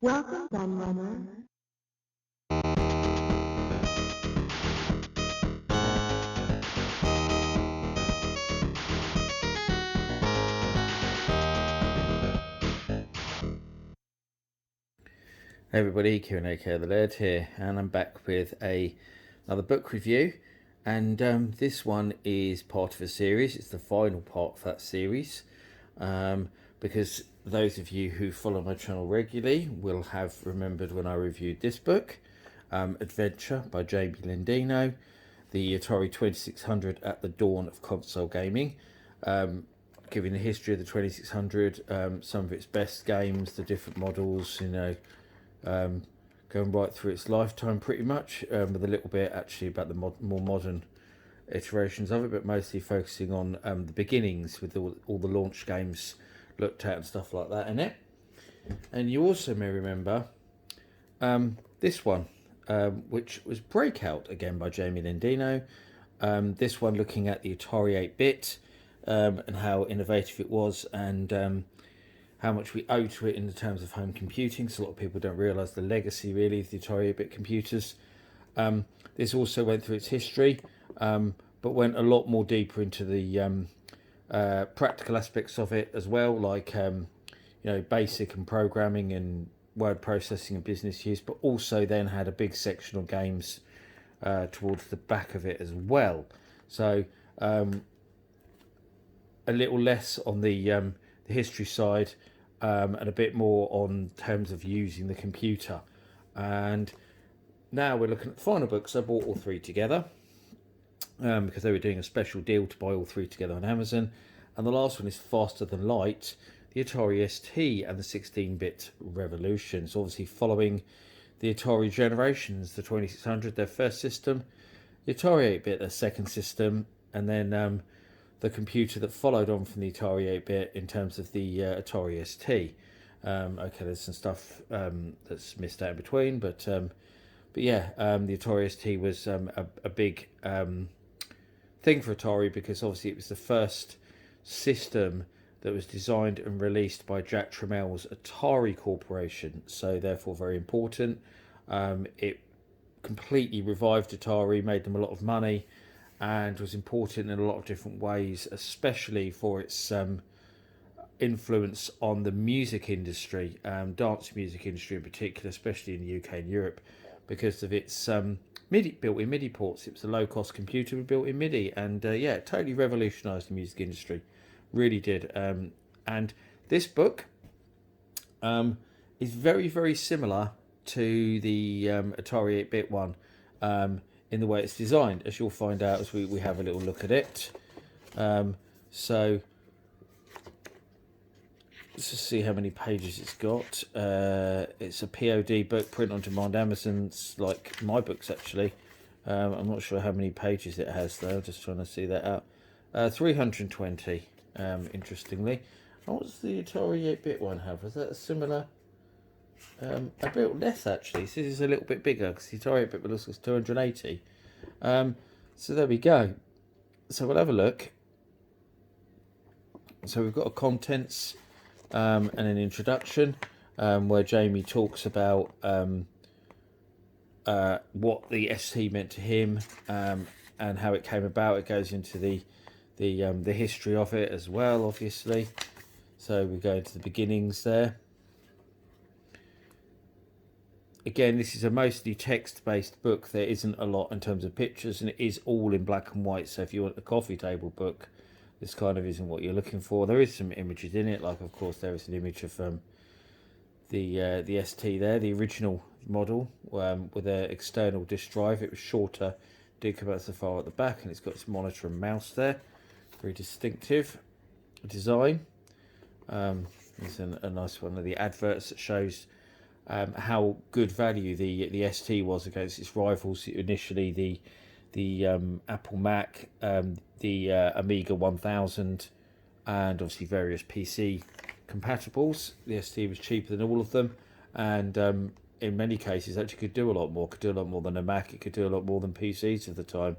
Welcome, Gunrunner. Hey everybody, Kieran aka The Laird here, and I'm back with another book review. And this one is part of a series. It's the final part of that series, because those of you who follow my channel regularly will have remembered when I reviewed this book, Adventure by Jamie Lendino, the Atari 2600 at the dawn of console gaming. Giving the history of the 2600, some of its best games, the different models, going right through its lifetime pretty much, with a little bit actually about the more modern iterations of it, but mostly focusing on the beginnings with all the launch games looked at and stuff like that in it. And you also may remember this one, which was Breakout, again by Jamie Lendino. This one looking at the Atari 8-bit and how innovative it was, and how much we owe to it in terms of home computing. So a lot of people don't realise the legacy really of the Atari 8-bit computers. This also went through its history, but went a lot more deeper into the practical aspects of it as well, like basic and programming and word processing and business use, but also then had a big section on games towards the back of it as well. So a little less on the history side, and a bit more on terms of using the computer. And now we're looking at the final books. I bought all three together because they were doing a special deal to buy all three together on Amazon. And the last one is Faster Than Light, the Atari ST and the 16-bit revolution. So obviously following the Atari generations, the 2600, their first system, the Atari 8-bit, their second system, and then the computer that followed on from the Atari 8-bit in terms of the Atari ST. Okay, there's some stuff that's missed out in between, but yeah, the Atari ST was a big thing for Atari, because obviously it was the first system that was designed and released by Jack Tramiel's Atari Corporation, so therefore very important. It completely revived Atari, made them a lot of money, and was important in a lot of different ways, especially for its influence on the music industry, dance music industry in particular, especially in the UK and Europe, because of its built-in MIDI ports. It was a low-cost computer with built-in MIDI, and yeah, it totally revolutionised the music industry, really did. And this book is very, very similar to the Atari 8-bit one, in the way it's designed, as you'll find out as we have a little look at it. So let's just see how many pages it's got. It's a POD book, print on demand, Amazon's, like my books actually. I'm not sure how many pages it has though, just trying to see that out. 320, interestingly. Oh, what's the Atari 8-bit one have? Is that a similar? A bit less actually. So this is a little bit bigger, because the Atari 8-bit looks like 280. So there we go. So we'll have a look. So we've got a contents and an introduction, where Jamie talks about what the ST meant to him, and how it came about. It goes into the history of it as well, obviously. So we go into the beginnings there. Again, this is a mostly text-based book. There isn't a lot in terms of pictures, and it is all in black and white. So if you want a coffee table book, this kind of isn't what you're looking for. There is some images in it, like of course there is an image of the ST there, the original model, with an external disk drive. It was shorter, did come out so far at the back, and it's got its monitor and mouse there. Very distinctive design. There's a nice one of the adverts that shows how good value the ST was against its rivals. Initially, the Apple Mac, the Amiga 1000, and obviously various PC compatibles. The ST was cheaper than all of them, and in many cases actually could do a lot more. Could do a lot more than a Mac. It could do a lot more than PCs at the time.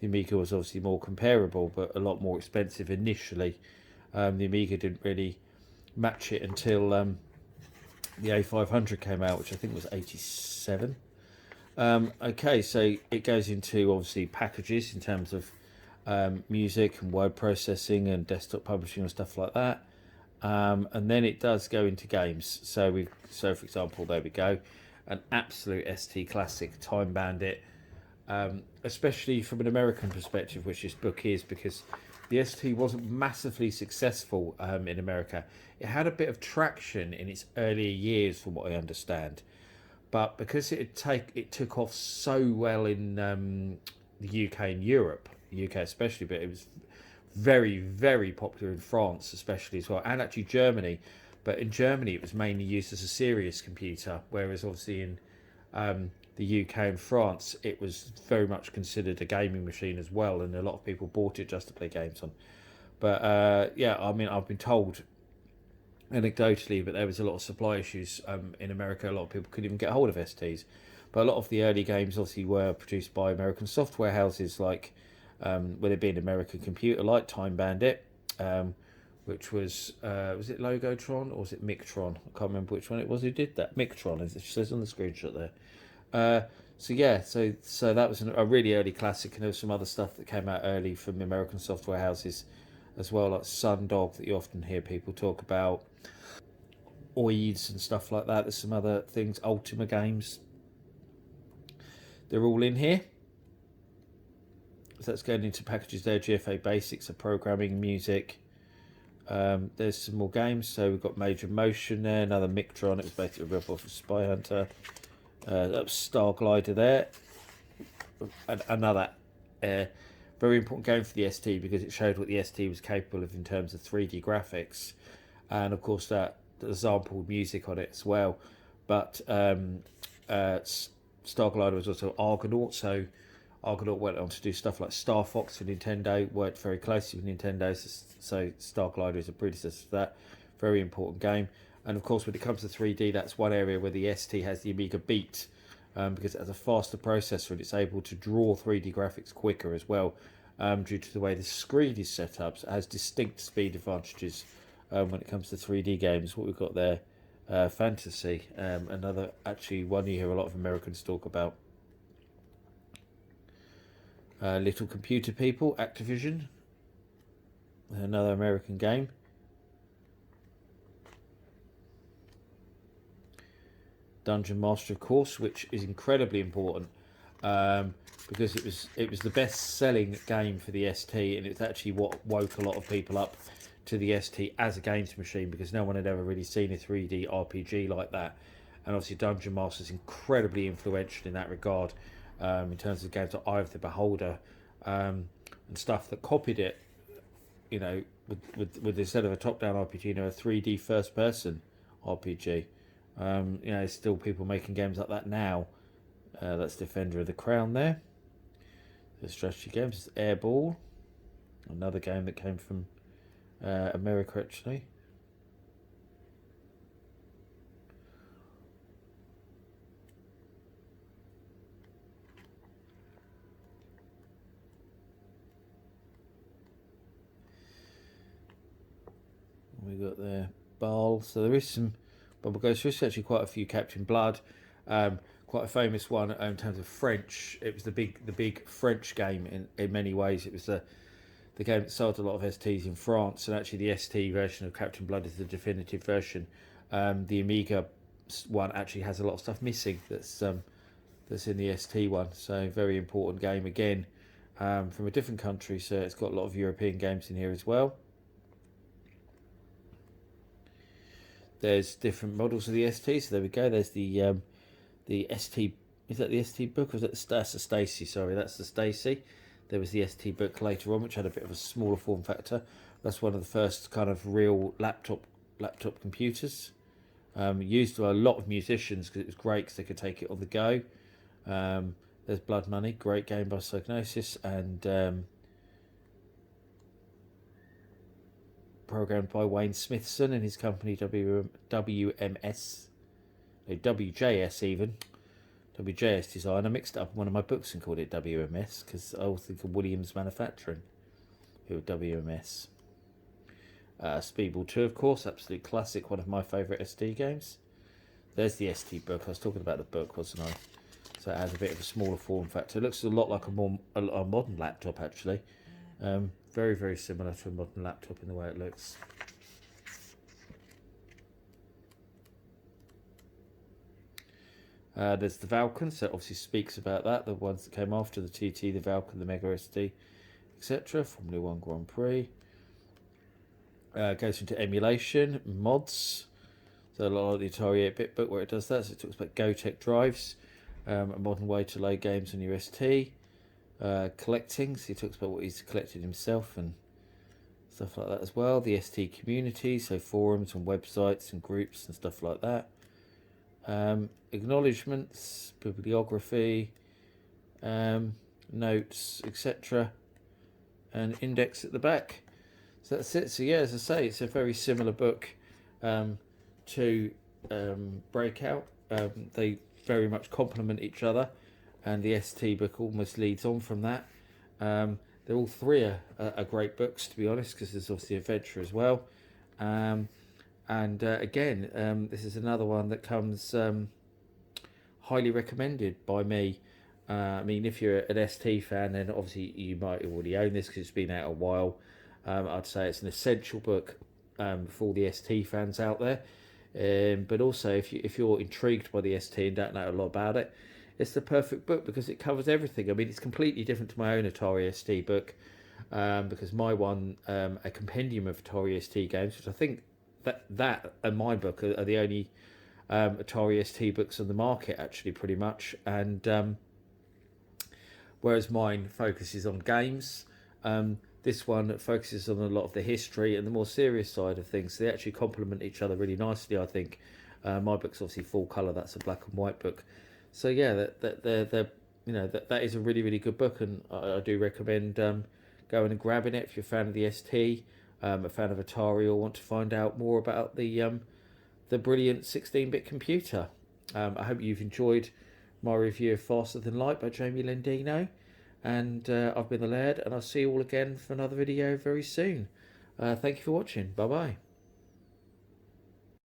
The Amiga was obviously more comparable, but a lot more expensive initially. The Amiga didn't really match it until the A500 came out, which I think was 87. Okay, so it goes into obviously packages in terms of music and word processing and desktop publishing and stuff like that. And then it does go into games. So for example, there we go, an absolute ST classic, Time Bandit, especially from an American perspective, which this book is, because the ST wasn't massively successful in America. It had a bit of traction in its earlier years, from what I understand, but because it took off so well in the UK and Europe, the UK especially, but it was very, very popular in France especially as well, and actually Germany. But in Germany it was mainly used as a serious computer, whereas obviously in the UK and France it was very much considered a gaming machine as well, and a lot of people bought it just to play games on. But yeah, I mean, I've been told anecdotally, but there was a lot of supply issues in America. A lot of people couldn't even get hold of STs. But a lot of the early games obviously were produced by American software houses, like whether it be an American computer like Time Bandit, which was it Logotron or was it Mictron? I can't remember which one it was who did that. Mictron, as it says on the screenshot there. So yeah, so that was a really early classic, and there was some other stuff that came out early from American software houses as well, like Sundog that you often hear people talk about, Oids and stuff like that. There's some other things, Ultima Games. They're all in here. So that's going into packages there. GFA Basics of programming, music. There's some more games. So we've got Major Motion there, another Mictron. It was basically a rip-off of Spy Hunter. That was Star Glider there. Another very important game for the ST, because it showed what the ST was capable of in terms of 3D graphics, and of course that sampled music on it as well. But Star Glider was also Argonaut, so Argonaut went on to do stuff like Star Fox for Nintendo, worked very closely with Nintendo, so Star Glider is a predecessor to that. Very important game. And of course, when it comes to 3D, that's one area where the ST has the Amiga Beat, because it has a faster processor and it's able to draw 3D graphics quicker as well, due to the way the screen is set up. So it has distinct speed advantages when it comes to 3D games. What we've got there, Fantasy, another actually one you hear a lot of Americans talk about. Little Computer People, Activision, another American game. Dungeon Master, of course, which is incredibly important, because it was the best-selling game for the ST, and it's actually what woke a lot of people up to the ST as a games machine, because no one had ever really seen a 3D RPG like that. And obviously Dungeon Master is incredibly influential in that regard, in terms of games like Eye of the Beholder, and stuff that copied it, you know, with instead of a top-down RPG, you know, a 3D first-person RPG. You know, there's still people making games like that now. That's Defender of the Crown there. The strategy games, Airball, another game that came from America actually. We got there Baal. So there is some Bubble Ghost. There's actually quite a few Captain Blood. Quite a famous one in terms of French. It was the big French game in many ways. It was the game that sold a lot of STs in France, and actually the ST version of Captain Blood is the definitive version. The Amiga one actually has a lot of stuff missing that's in the ST one. So very important game again, from a different country. So it's got a lot of European games in here as well. There's different models of the ST. So there we go. There's the ST. Is that the ST book? Or is that that's the Stacy? Sorry, that's the Stacy. There was the ST book later on, which had a bit of a smaller form factor. That's one of the first kind of real laptop computers. Used by a lot of musicians because it was great because they could take it on the go. There's Blood Money, great game by Psygnosis, and programmed by Wayne Smithson and his company WMS, WJS even. WJS Design. I mixed it up in one of my books and called it WMS because I was thinking Williams Manufacturing, who were WMS. Speedball 2, of course, absolute classic, one of my favourite SD games. There's the ST book. I was talking about the book, wasn't I? So it has a bit of a smaller form factor. It looks a lot like a modern laptop, actually. Very, very similar to a modern laptop in the way it looks. There's the Valken, so it obviously speaks about that. The ones that came after the TT, the Valken, the Mega SD, etc. Formula 1 Grand Prix. Goes into emulation, mods. So a lot of the Atari 8-bit book where it does that. So it talks about GoTech drives, a modern way to load games on your ST. Collecting, so he talks about what he's collected himself and stuff like that as well. The ST community, so forums and websites and groups and stuff like that. Acknowledgements, bibliography, notes, etc. And index at the back. So that's it. So yeah, as I say, it's a very similar book to Breakout. They very much complement each other, and the ST book almost leads on from that. They're all three are great books, to be honest, because there's obviously adventure as well. Again, this is another one that comes highly recommended by me. I mean, if you're an ST fan, then obviously you might already own this because it's been out a while. I'd say it's an essential book for all the ST fans out there. But also, if you're intrigued by the ST and don't know a lot about it, it's the perfect book because it covers everything. I mean, it's completely different to my own Atari ST book because my one, a compendium of Atari ST games, which I think that and my book are the only Atari ST books on the market, actually, pretty much. And whereas mine focuses on games, this one focuses on a lot of the history and the more serious side of things. So they actually complement each other really nicely, I think. My book's obviously full colour. That's a black and white book. So yeah, that is a really, really good book, and I do recommend going and grabbing it if you're a fan of the ST, a fan of Atari, or want to find out more about the brilliant 16-bit computer. I hope you've enjoyed my review of Faster Than Light by Jamie Lendino. And I've been the Laird, and I'll see you all again for another video very soon. Thank you for watching. Bye-bye.